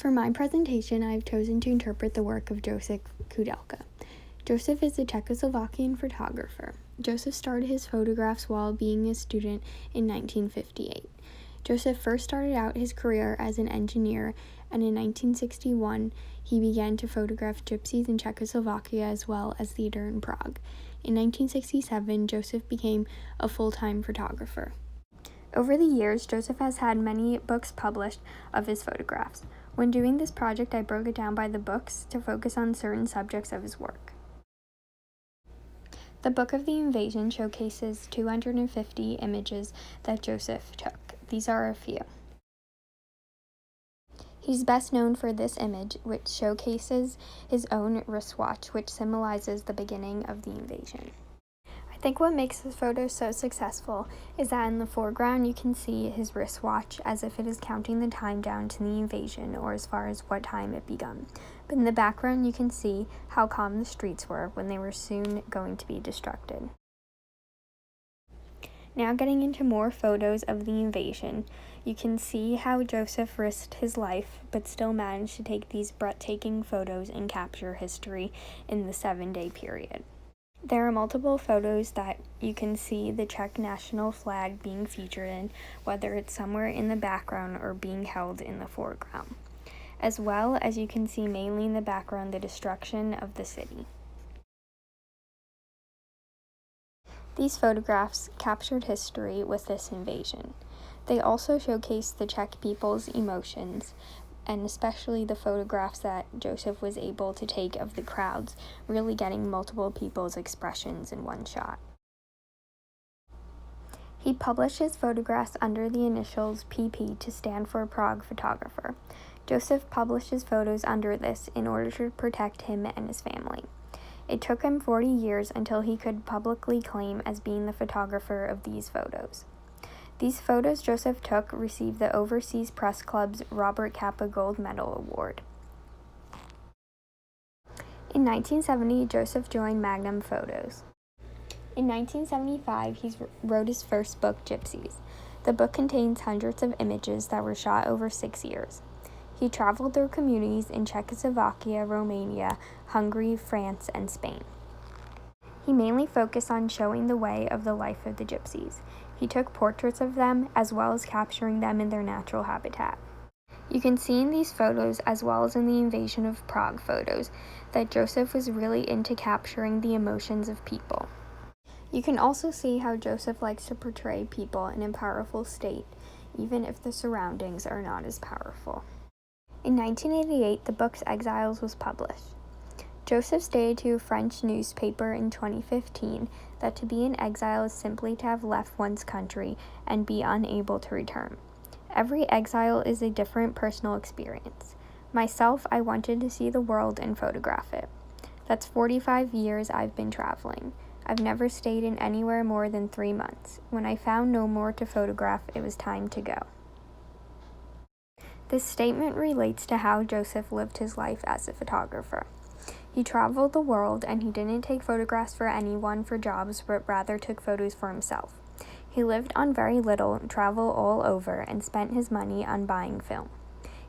For my presentation, I have chosen to interpret the work of Joseph Kudelka. Joseph is a Czechoslovakian photographer. Joseph started his photographs while being a student in 1958. Joseph first started out his career as an engineer, and in 1961, he began to photograph gypsies in Czechoslovakia as well as theater in Prague. In 1967, Joseph became a full-time photographer. Over the years, Joseph has had many books published of his photographs. When doing this project, I broke it down by the books to focus on certain subjects of his work. The Book of the Invasion showcases 250 images that Joseph took. These are a few. He's best known for this image, which showcases his own wristwatch, which symbolizes the beginning of the invasion. I think what makes this photo so successful is that in the foreground you can see his wristwatch as if it is counting the time down to the invasion, or as far as what time it begun. But in the background you can see how calm the streets were when they were soon going to be destructed. Now getting into more photos of the invasion, you can see how Joseph risked his life but still managed to take these breathtaking photos and capture history in the 7-day period. There are multiple photos that you can see the Czech national flag being featured in, whether it's somewhere in the background or being held in the foreground, as well as you can see mainly in the background the destruction of the city. These photographs captured history with this invasion. They also showcase the Czech people's emotions, and especially the photographs that Joseph was able to take of the crowds, really getting multiple people's expressions in one shot. He published his photographs under the initials PP to stand for Prague Photographer. Joseph published his photos under this in order to protect him and his family. It took him 40 years until he could publicly claim as being the photographer of these photos. These photos Joseph took received the Overseas Press Club's Robert Capa Gold Medal Award. In 1970, Joseph joined Magnum Photos. In 1975, he wrote his first book, Gypsies. The book contains hundreds of images that were shot over 6 years. He traveled through communities in Czechoslovakia, Romania, Hungary, France, and Spain. He mainly focused on showing the way of the life of the gypsies. He took portraits of them, as well as capturing them in their natural habitat. You can see in these photos, as well as in the Invasion of Prague photos, that Joseph was really into capturing the emotions of people. You can also see how Joseph likes to portray people in a powerful state, even if the surroundings are not as powerful. In 1988, the book Exiles was published. Joseph stated to a French newspaper in 2015 that to be in exile is simply to have left one's country and be unable to return. Every exile is a different personal experience. Myself, I wanted to see the world and photograph it. That's 45 years I've been traveling. I've never stayed in anywhere more than 3 months. When I found no more to photograph, it was time to go. This statement relates to how Joseph lived his life as a photographer. He traveled the world, and he didn't take photographs for anyone for jobs, but rather took photos for himself. He lived on very little, traveled all over, and spent his money on buying film.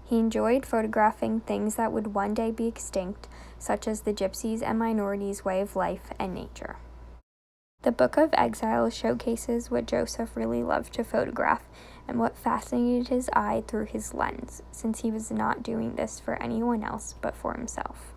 He enjoyed photographing things that would one day be extinct, such as the gypsies and minorities' way of life and nature. The Book of Exile showcases what Joseph really loved to photograph and what fascinated his eye through his lens, since he was not doing this for anyone else but for himself.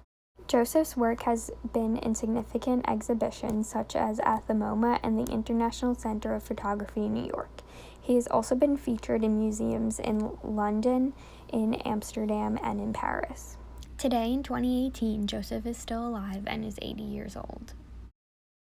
Joseph's work has been in significant exhibitions such as at the MoMA and the International Center of Photography in New York. He has also been featured in museums in London, in Amsterdam, and in Paris. Today, in 2018, Joseph is still alive and is 80 years old.